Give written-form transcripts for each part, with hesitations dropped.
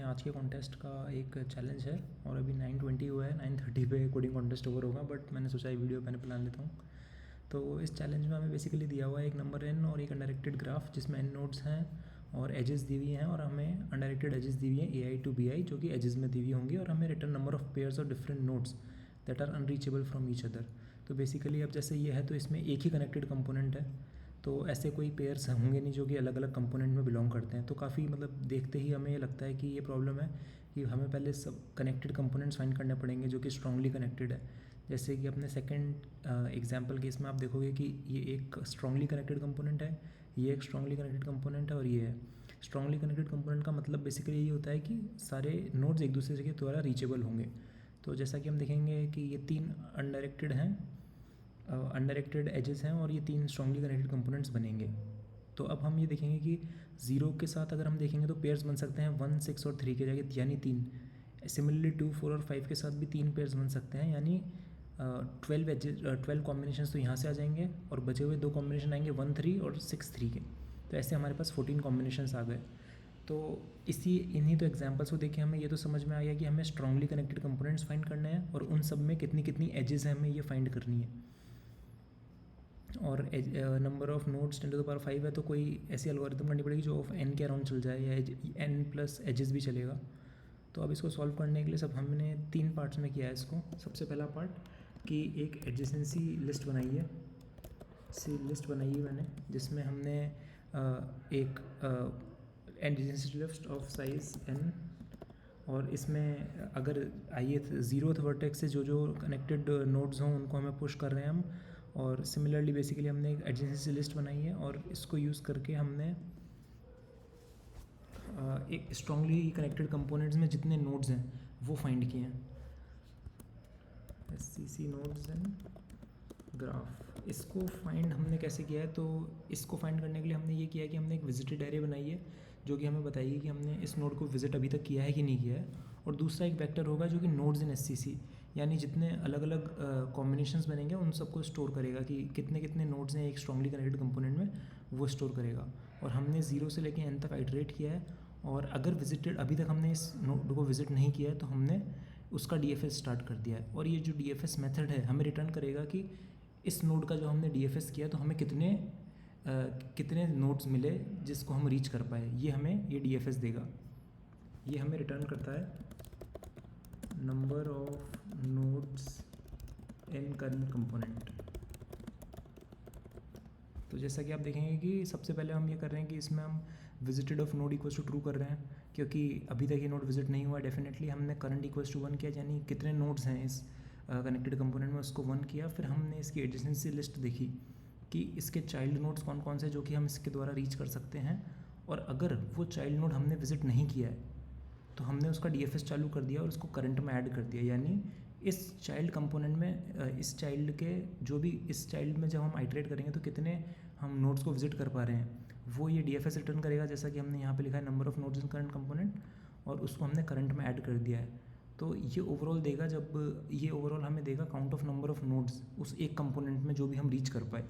आज के कॉन्टेस्ट का एक चैलेंज है और अभी 9:20 हुआ है, 9:30 पे कोडिंग कॉन्टेस्ट ओवर होगा, बट मैंने सोचा ये वीडियो मैंने प्लान लेता हूँ। तो इस चैलेंज में हमें बेसिकली दिया हुआ है एक नंबर n और एक अनडायरेक्टेड ग्राफ जिसमें n नोड्स हैं और एजेस दी हुई हैं, और हमें अनडायरेक्टेड एजेस दी हुई हैं ai to bi जो कि एजेस में दी हुई होंगी, और हमें return number of pairs of different nodes that are unreachable from each other. तो बेसिकली अब जैसे ये है तो इसमें एक ही कनेक्टेड कंपोनेंट है, तो ऐसे कोई पेयर्स होंगे नहीं जो कि अलग अलग कंपोनेंट में बिलोंग करते हैं। तो काफ़ी मतलब देखते ही हमें ये लगता है कि ये प्रॉब्लम है कि हमें पहले सब कनेक्टेड कंपोनेंट्स फाइंड करने पड़ेंगे जो कि स्ट्रांगली कनेक्टेड है। जैसे कि अपने सेकंड एग्जांपल केस में आप देखोगे कि ये एक स्ट्रांगली कनेक्टेड कंपोनेंट है, ये एक स्ट्रांगली कनेक्टेड कंपोनेंट है, और ये है स्ट्रांगली कनेक्टेड कंपोनेंट का मतलब बेसिकली ये होता है कि सारे नोड्स एक दूसरे के द्वारा रीचेबल होंगे। तो जैसा कि हम देखेंगे कि ये 3 अनडायरेक्टेड हैं, अनडायरेक्टेड एजेस हैं, और ये 3 स्ट्रांगली कनेक्टेड कंपोनेंट्स बनेंगे। तो अब हम ये देखेंगे कि 0 के साथ अगर हम देखेंगे तो पेयर्स बन सकते हैं 1, 6 और 3 के जगह, यानी 3। सिमिलरली 2, 4 और 5 के साथ भी 3 पेयर्स बन सकते हैं, यानी 12 एजेस 12 कॉम्बिनेशन तो यहाँ से आ जाएंगे, और बचे हुए 2 कॉम्बिनेशन आएंगे 1, 3 और 6, 3 के। तो ऐसे हमारे पास 14 कॉम्बिनेशंस आ गए। तो इन्हीं तो एग्जांपल्स को देखे हमें ये तो समझ में आ गया कि हमें स्ट्रांगली कनेक्टेड कंपोनेंट्स फाइंड करने हैं, और उन सब में कितनी कितनी एजेस हैं हमें ये फाइंड करनी है। और नंबर ऑफ नोड्स 10⁵ है, तो कोई ऐसी एल्गोरिथम करनी पड़ेगी जो ऑफ n के अराउंड चल जाए, या n प्लस एजेस भी चलेगा। तो अब इसको सॉल्व करने के लिए सब हमने 3 पार्ट्स में किया है इसको। सबसे पहला पार्ट कि एक एडजेसेंसी लिस्ट बनाई है, लिस्ट बनाई है मैंने, जिसमें हमने एक adjacency list of size n, और इसमें अगर आइए 0th वर्टेक्स से जो कनेक्टेड नोड्स हों उनको हमें पुश कर रहे हैं हम। और सिमिलरली बेसिकली हमने एक एडजेंसी लिस्ट बनाई है, और इसको यूज़ करके हमने एक स्ट्रांगली कनेक्टेड कंपोनेंट्स में जितने नोड्स हैं वो फाइंड किए हैं। SCC नोड्स एंड ग्राफ, इसको फाइंड हमने कैसे किया है? तो इसको फाइंड करने के लिए हमने ये किया है कि हमने एक विजिटेड एरे बनाई है जो कि हमें बताइए कि हमने इस नोड को विजिट अभी तक किया है कि नहीं किया है। और दूसरा एक वेक्टर होगा जो कि नोड्स इन SCC, यानी जितने अलग अलग कॉम्बिनेशंस बनेंगे उन सबको स्टोर करेगा कि कितने कितने नोड्स हैं एक स्ट्रांगली कनेक्टेड कंपोनेंट में, वो स्टोर करेगा। और हमने 0 से लेकर n तक आइटरेट किया है, और अगर विजिटेड अभी तक हमने इस नोड को विजिट नहीं किया है तो हमने उसका DFS स्टार्ट कर दिया है। और ये जो DFS मेथड है हमें रिटर्न करेगा कि इस नोड का जो हमने DFS किया तो हमें कितने नोड्स मिले जिसको हम रीच कर पाए, ये हमें ये DFS देगा। ये हमें रिटर्न करता है number of nodes in current component. तो जैसा कि आप देखेंगे कि सबसे पहले हम ये कर रहे हैं कि इसमें हम visited of node equals to true कर रहे हैं, क्योंकि अभी तक ये नोड विजिट नहीं हुआ। डेफिनेटली हमने करंट इक्वल्स टू 1 किया, यानी कितने नोड्स हैं इस कनेक्टेड कंपोनेंट में उसको 1 किया। फिर हमने इसकी एडजेसेंसी लिस्ट देखी कि इसके चाइल्ड नोड्स कौन कौन से जो कि हम इसके द्वारा रीच कर सकते हैं, और अगर वो चाइल्ड नोड हमने विजिट नहीं किया है तो हमने उसका DFS चालू कर दिया और उसको करंट में ऐड कर दिया। यानी इस चाइल्ड कंपोनेंट में इस चाइल्ड के जो भी इस चाइल्ड में जब हम आइटरेट करेंगे तो कितने हम नोड्स को विजिट कर पा रहे हैं वो ये DFS रिटर्न करेगा, जैसा कि हमने यहाँ पे लिखा है number of nodes in current component, और उसको हमने करंट में ऐड कर दिया है। तो ये ओवरऑल देगा, जब ये ओवरऑल हमें देगा count of number of nodes उस एक कंपोनेंट में जो भी हम रीच कर पाए,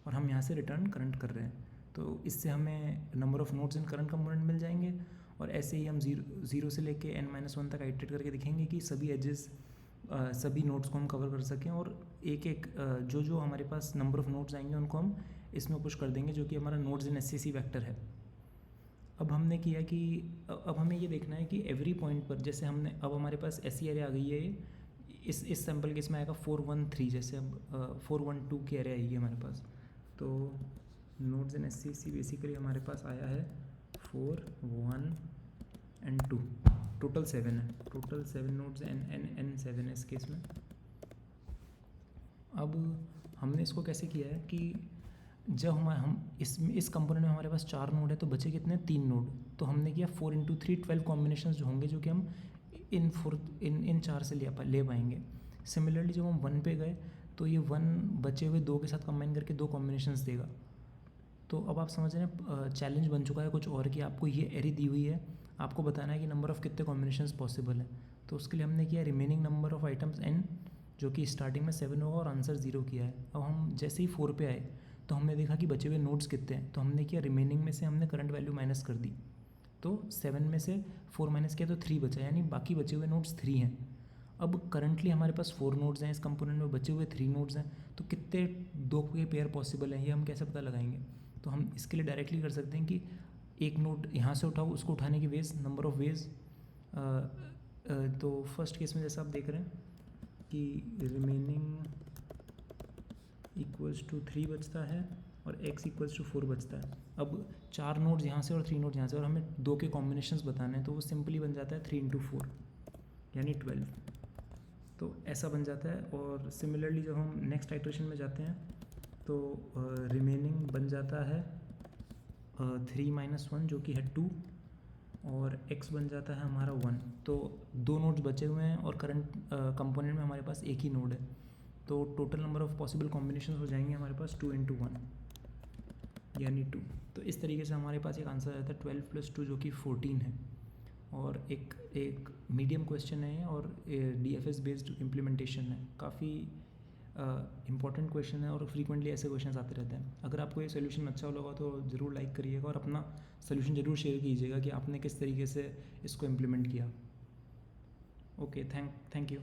और हम यहाँ से रिटर्न करंट कर रहे हैं। तो इससे हमें number of nodes in current component मिल जाएंगे। और ऐसे ही हम 0 से लेके n-1 तक आइटरेट करके दिखेंगे कि सभी एजेस सभी नोड्स को हम कवर कर सकें, और एक एक जो हमारे पास नंबर ऑफ नोड्स आएंगे उनको हम इसमें पुश कर देंगे, जो कि हमारा नोड्स इन SCC वेक्टर है। अब हमने किया कि अब हमें ये देखना है कि एवरी पॉइंट पर, जैसे हमने अब हमारे पास ऐसी एरे आ गई है, इस सैम्पल केस में आएगा 4, 1, 3, जैसे अब 4, 1, 2 की एरे आएगी हमारे पास। तो नोड्स इन SCC बेसिकली हमारे पास आया है 4, 1 एंड 2, टोटल 7 है, टोटल 7 नोड्स n 7 है इस केस में। अब हमने इसको कैसे किया है कि जब हम इस कंपोनेंट में हमारे पास 4 नोड है तो बचे कितने 3 नोड, तो हमने किया 4 × 3 12 कॉम्बिनेशन जो होंगे जो कि हम इन 4 से ले पाएंगे। सिमिलरली जब हम 1 पे गए तो ये 1 बचे हुए 2 के साथ कंबाइन करके 2 कॉम्बिनेशंस देगा। तो अब आप समझ रहे हैं चैलेंज बन चुका है कुछ और, कि आपको ये एरे दी हुई है, आपको बताना है कि नंबर ऑफ़ कितने कॉम्बिनेशंस पॉसिबल है। तो उसके लिए हमने किया remaining number of items n, जो कि स्टार्टिंग में 7 होगा और आंसर 0 किया है। अब हम जैसे ही 4 पे आए तो हमने देखा कि बचे हुए नोड्स कितने हैं, तो हमने किया रिमेनिंग में से हमने करंट वैल्यू माइनस कर दी। तो 7 में से 4 माइनस किया तो 3 बचा, यानी बाकी बचे हुए नोड्स 3 हैं। अब करंटली हमारे पास 4 नोड्स हैं इस कंपोनेंट में, बचे हुए 3 नोड्स हैं, तो कितने 2 के पेयर पॉसिबल हैं ये हम कैसे पता लगाएंगे? तो हम इसके लिए डायरेक्टली कर सकते हैं कि एक नोड यहाँ से उठाओ, उसको उठाने की वेज, नंबर ऑफ वेज। तो फर्स्ट केस में जैसा आप देख रहे हैं कि रिमेनिंग इक्वल्स टू 3 बचता है और x इक्वल्स टू 4 बचता है। अब 4 नोड्स यहाँ से और 3 नोड्स यहाँ से, और हमें 2 के कॉम्बिनेशंस बताने हैं, तो वो सिंपली बन जाता है 3 इंटू 4 यानी 12। तो ऐसा बन जाता है। और सिमिलरली जब हम नेक्स्ट आइटरेशन में जाते हैं तो रिमेनिंग बन जाता है 3 माइनस 1 जो कि है 2, और x बन जाता है हमारा 1। तो 2 नोड्स बचे हुए हैं और करंट कंपोनेंट में हमारे पास एक ही नोड है, तो total number of possible combination हो जाएंगे हमारे पास 2 इंटू 1 यानी 2। तो इस तरीके से हमारे पास एक आंसर आता है 12 प्लस 2 जो कि 14 है। और एक मीडियम क्वेश्चन है और DFS बेस्ड इम्प्लीमेंटेशन है, काफ़ी इंपॉर्टेंट क्वेश्चन है और फ्रीक्वेंटली ऐसे क्वेश्चन आते रहते हैं। अगर आपको ये सोल्यूशन अच्छा लगा तो ज़रूर लाइक करिएगा और अपना सोल्यूशन ज़रूर शेयर कीजिएगा कि आपने किस तरीके से इसको इम्प्लीमेंट किया। Okay, thank you.